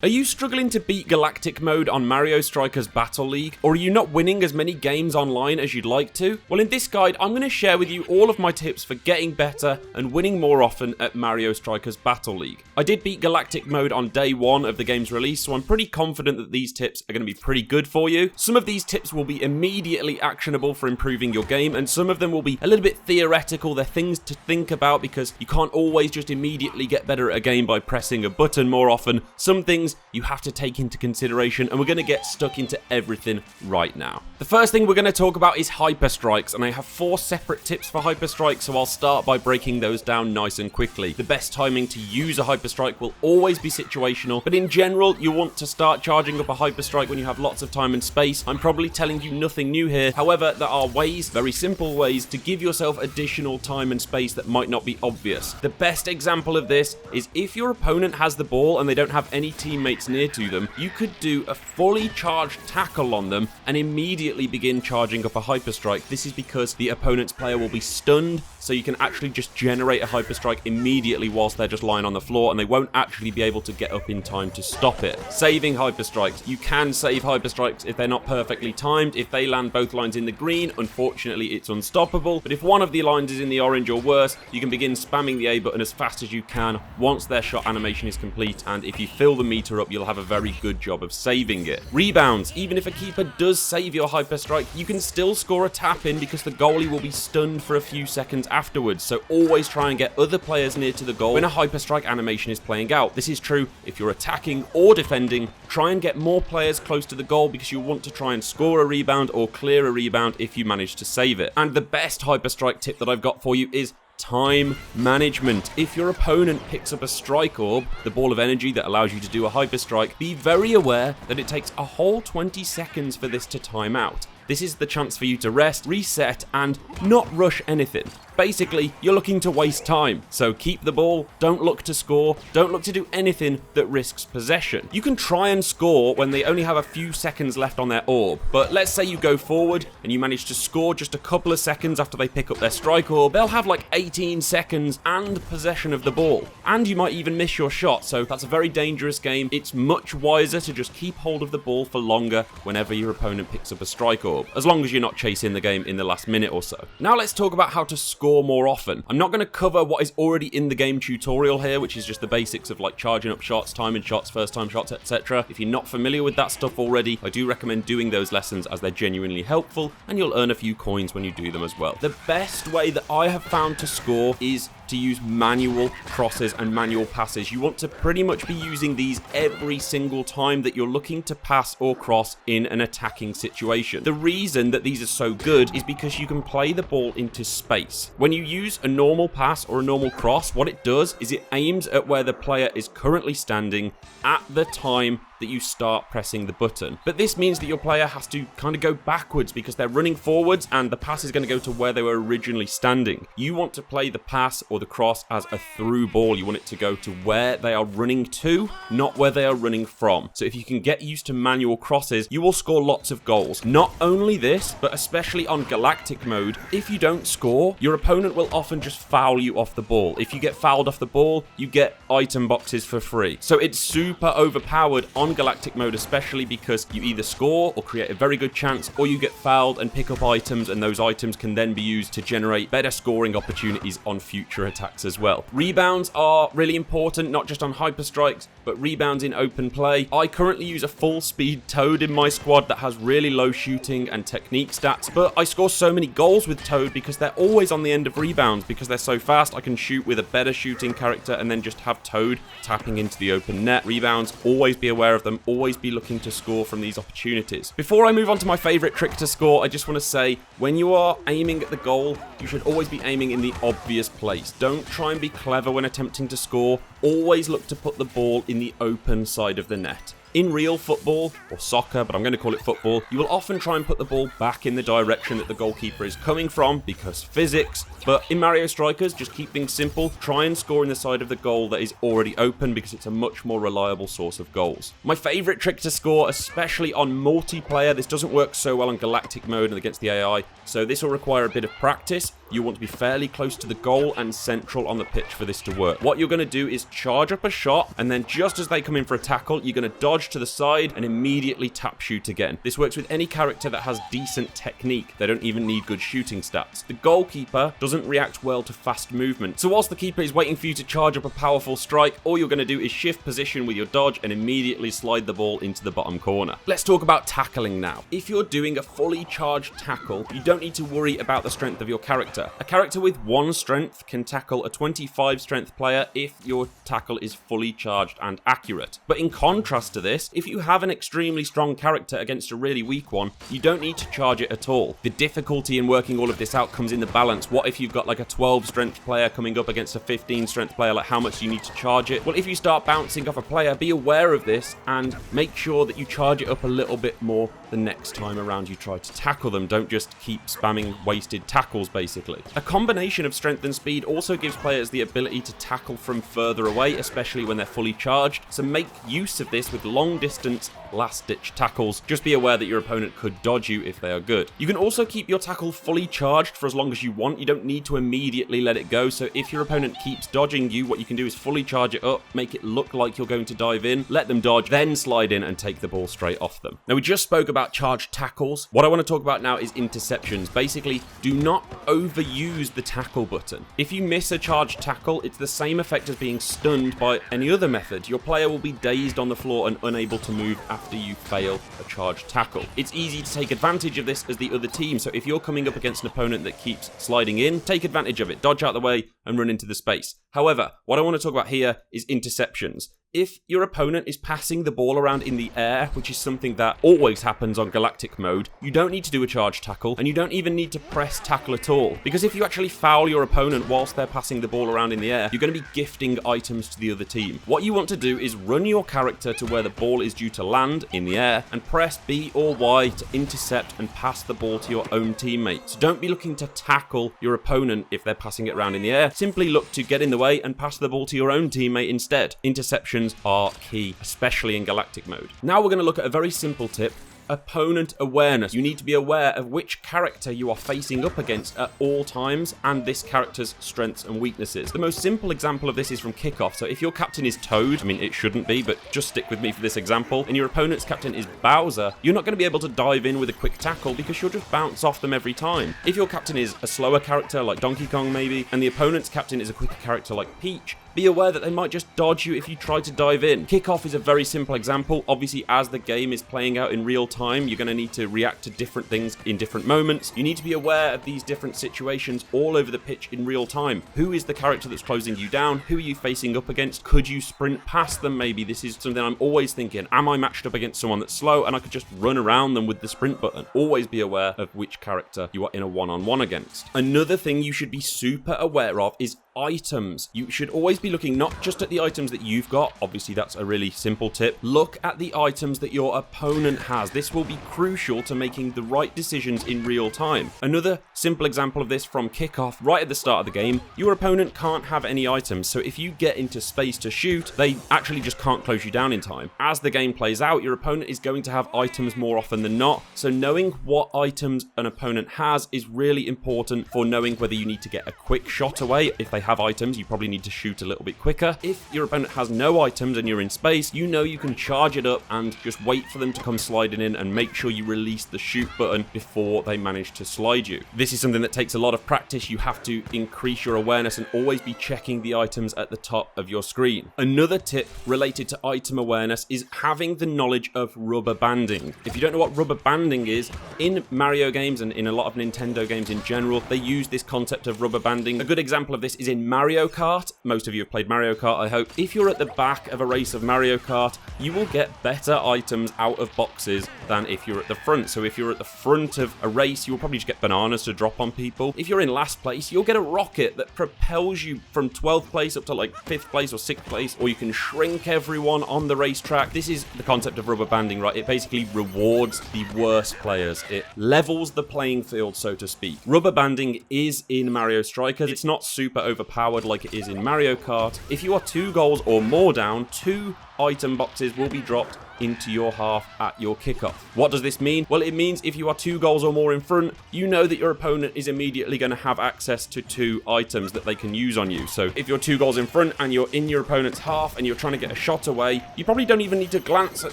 Are you struggling to beat Galactic Mode on Mario Strikers Battle League? Or are you not winning as many games online as you'd like to? Well, in this guide, I'm going to share with you all of my tips for getting better and winning more often at Mario Strikers Battle League. I did beat Galactic Mode on day one of the game's release, so I'm pretty confident that these tips are going to be pretty good for you. Some of these tips will be immediately actionable for improving your game, and some of them will be a little bit theoretical. They're things to think about because you can't always just immediately get better at a game by pressing a button more often. Some things you have to take into consideration, and we're going to get stuck into everything right now. The first thing we're going to talk about is hyper strikes, and I have 4 separate tips for hyper strikes, so I'll start by breaking those down nice and quickly. The best timing to use a hyper strike will always be situational, but in general you want to start charging up a hyper strike when you have lots of time and space. I'm probably telling you nothing new here. However, there are ways, very simple ways, to give yourself additional time and space that might not be obvious. The best example of this is if your opponent has the ball and they don't have any teammates near to them, you could do a fully charged tackle on them and immediately begin charging up a hyper strike. This is because the opponent's player will be stunned, so you can actually just generate a hyper strike immediately whilst they're just lying on the floor, and they won't actually be able to get up in time to stop it. Saving hyper strikes. You can save hyper strikes if they're not perfectly timed. If they land both lines in the green, unfortunately it's unstoppable, but if one of the lines is in the orange or worse, you can begin spamming the A button as fast as you can once their shot animation is complete, and if you fill the meter up, you'll have a very good job of saving it. Rebounds. Even if a keeper does save your hyper strike, you can still score a tap in because the goalie will be stunned for a few seconds afterwards, so always try and get other players near to the goal when a hyper strike animation is playing out. This is true if you're attacking or defending. Try and get more players close to the goal because you'll want to try and score a rebound or clear a rebound if you manage to save it. And the best hyper strike tip that I've got for you is time management. If your opponent picks up a strike orb, the ball of energy that allows you to do a hyper strike, be very aware that it takes a whole 20 seconds for this to time out. This is the chance for you to rest, reset, and not rush anything. Basically, you're looking to waste time, so keep the ball, don't look to score, don't look to do anything that risks possession. You can try and score when they only have a few seconds left on their orb, but let's say you go forward and you manage to score just a couple of seconds after they pick up their strike orb, they'll have like 18 seconds and possession of the ball, and you might even miss your shot, so that's a very dangerous game. It's much wiser to just keep hold of the ball for longer whenever your opponent picks up a strike orb, as long as you're not chasing the game in the last minute or so. Now let's talk about how to score more often. I'm not going to cover what is already in the game tutorial here, which is just the basics of like charging up shots, timing shots, first time shots, etc. If you're not familiar with that stuff already, I do recommend doing those lessons as they're genuinely helpful, and you'll earn a few coins when you do them as well. The best way that I have found to score is to use manual crosses and manual passes. You want to pretty much be using these every single time that you're looking to pass or cross in an attacking situation. The reason that these are so good is because you can play the ball into space. When you use a normal pass or a normal cross, what it does is it aims at where the player is currently standing at the time that you start pressing the button. But this means that your player has to kind of go backwards because they're running forwards and the pass is going to go to where they were originally standing. You want to play the pass or the cross as a through ball. You want it to go to where they are running to, not where they are running from. So if you can get used to manual crosses, you will score lots of goals. Not only this, but especially on Galactic Mode, if you don't score, your opponent will often just foul you off the ball. If you get fouled off the ball, you get item boxes for free. So it's super overpowered on Galactic Mode, especially because you either score or create a very good chance, or you get fouled and pick up items, and those items can then be used to generate better scoring opportunities on future attacks as well. Rebounds are really important, not just on hyper strikes, but rebounds in open play. I currently use a full speed Toad in my squad that has really low shooting and technique stats, but I score so many goals with Toad because they're always on the end of rebounds. Because they're so fast, I can shoot with a better shooting character and then just have Toad tapping into the open net. Rebounds, always be aware of them, always be looking to score from these opportunities. Before I move on to my favorite trick to score, I just want to say, when you are aiming at the goal, you should always be aiming in the obvious place. Don't try and be clever when attempting to score. Always look to put the ball in the open side of the net. In real football, or soccer, but I'm going to call it football, you will often try and put the ball back in the direction that the goalkeeper is coming from because physics. But in Mario Strikers, just keep things simple. Try and score in the side of the goal that is already open because it's a much more reliable source of goals. My favorite trick to score, especially on multiplayer, this doesn't work so well on Galactic Mode and against the AI, so this will require a bit of practice. you want to be fairly close to the goal and central on the pitch for this to work. What you're going to do is charge up a shot, and then just as they come in for a tackle, you're going to dodge to the side and immediately tap shoot again. This works with any character that has decent technique. They don't even need good shooting stats. The goalkeeper doesn't react well to fast movement, so whilst the keeper is waiting for you to charge up a powerful strike, all you're going to do is shift position with your dodge and immediately slide the ball into the bottom corner. Let's talk about tackling now. If you're doing a fully charged tackle, you don't need to worry about the strength of your character. A character with 1 strength can tackle a 25 strength player if your tackle is fully charged and accurate. But in contrast to this, if you have an extremely strong character against a really weak one, you don't need to charge it at all. The difficulty in working all of this out comes in the balance. What if you've got like a 12 strength player coming up against a 15 strength player? Like, how much do you need to charge it? Well, if you start bouncing off a player, be aware of this and make sure that you charge it up a little bit more the next time around you try to tackle them. Don't just keep spamming wasted tackles, basically. A combination of strength and speed also gives players the ability to tackle from further away, especially when they're fully charged, so make use of this with long distance, last-ditch tackles. Just be aware that your opponent could dodge you if they are good. You can also keep your tackle fully charged for as long as you want. You don't need to immediately let it go, so if your opponent keeps dodging you, what you can do is fully charge it up, make it look like you're going to dive in, let them dodge, then slide in and take the ball straight off them. Now, we just spoke about charged tackles. What I want to talk about now is interceptions. Basically, do not overuse the tackle button. If you miss a charged tackle, it's the same effect as being stunned by any other method. Your player will be dazed on the floor and unable to move after you fail a charged tackle. It's easy to take advantage of this as the other team, so if you're coming up against an opponent that keeps sliding in, take advantage of it, dodge out the way and run into the space. However, what I want to talk about here is interceptions. If your opponent is passing the ball around in the air, which is something that always happens on Galactic Mode, you don't need to do a charge tackle, and you don't even need to press tackle at all. Because if you actually foul your opponent whilst they're passing the ball around in the air, you're going to be gifting items to the other team. What you want to do is run your character to where the ball is due to land in the air, and press B or Y to intercept and pass the ball to your own teammate. So don't be looking to tackle your opponent if they're passing it around in the air. Simply look to get in the way and pass the ball to your own teammate instead. Interception are key, especially in Galactic Mode. Now we're going to look at a very simple tip. Opponent awareness. You need to be aware of which character you are facing up against at all times and this character's strengths and weaknesses. The most simple example of this is from kickoff. So if your captain is Toad, I mean it shouldn't be, but just stick with me for this example, and your opponent's captain is Bowser, you're not going to be able to dive in with a quick tackle because you'll just bounce off them every time. If your captain is a slower character like Donkey Kong maybe, and the opponent's captain is a quicker character like Peach, be aware that they might just dodge you if you try to dive in. Kickoff is a very simple example. Obviously, as the game is playing out in real time, you're going to need to react to different things in different moments. You need to be aware of these different situations all over the pitch in real time. Who is the character that's closing you down? Who are you facing up against? Could you sprint past them maybe? This is something I'm always thinking. Am I matched up against someone that's slow and I could just run around them with the sprint button? Always be aware of which character you are in a one-on-one against. Another thing you should be super aware of is items. You should always be looking not just at the items that you've got. Obviously, that's a really simple tip. Look at the items that your opponent has. This will be crucial to making the right decisions in real time. Another simple example of this from kickoff, right at the start of the game, your opponent can't have any items. So if you get into space to shoot, they actually just can't close you down in time. As the game plays out, your opponent is going to have items more often than not. So knowing what items an opponent has is really important for knowing whether you need to get a quick shot away. If they have items, you probably need to shoot a little bit quicker. If your opponent has no items and you're in space, you know you can charge it up and just wait for them to come sliding in and make sure you release the shoot button before they manage to slide you. This is something that takes a lot of practice. You have to increase your awareness and always be checking the items at the top of your screen. Another tip related to item awareness is having the knowledge of rubber banding. If you don't know what rubber banding is, in Mario games and in a lot of Nintendo games in general, they use this concept of rubber banding. A good example of this is in Mario Kart. Most of you have played Mario Kart, I hope. If you're at the back of a race of Mario Kart, you will get better items out of boxes than if you're at the front. So if you're at the front of a race, you'll probably just get bananas to drop on people. If you're in last place, you'll get a rocket that propels you from 12th place up to like 5th place or 6th place, or you can shrink everyone on the racetrack. This is the concept of rubber banding, right? It basically rewards the worst players. It levels the playing field, so to speak. Rubber banding is in Mario Strikers. It's not super overpowered like it is in Mario Kart. If you are 2 goals or more down, 2 item boxes will be dropped into your half at your kickoff. What does this mean? Well, it means if you are 2 goals or more in front, you know that your opponent is immediately going to have access to 2 items that they can use on you. So if you're 2 goals in front and you're in your opponent's half and you're trying to get a shot away, you probably don't even need to glance at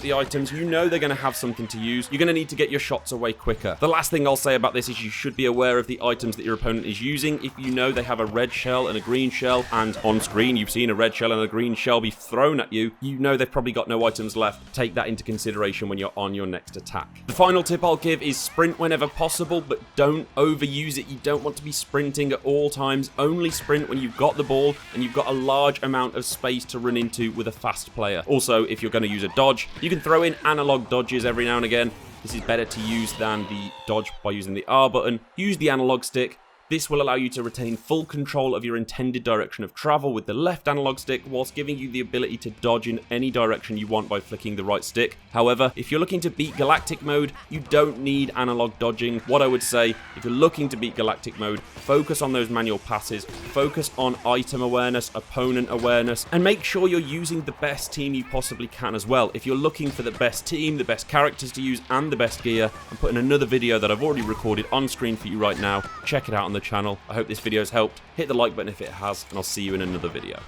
the items. You know they're going to have something to use. You're going to need to get your shots away quicker. The last thing I'll say about this is you should be aware of the items that your opponent is using. If you know they have a red shell and a green shell, and on screen you've seen a red shell and a green shell be thrown at you, you know they've probably got no items left. Take that into consideration when you're on your next attack. The final tip I'll give is sprint whenever possible, but don't overuse it. You don't want to be sprinting at all times. Only sprint when you've got the ball and you've got a large amount of space to run into with a fast player. Also, if you're going to use a dodge, you can throw in analog dodges every now and again. This is better to use than the dodge by using the R button. Use the analog stick. This will allow you to retain full control of your intended direction of travel with the left analog stick, whilst giving you the ability to dodge in any direction you want by flicking the right stick. However, if you're looking to beat Galactic Mode, you don't need analog dodging. What I would say, if you're looking to beat Galactic Mode, focus on those manual passes, focus on item awareness, opponent awareness, and make sure you're using the best team you possibly can as well. If you're looking for the best team, the best characters to use, and the best gear, I'm putting another video that I've already recorded on screen for you right now. Check it out on the channel. I hope this video has helped. Hit the like button if it has, and I'll see you in another video.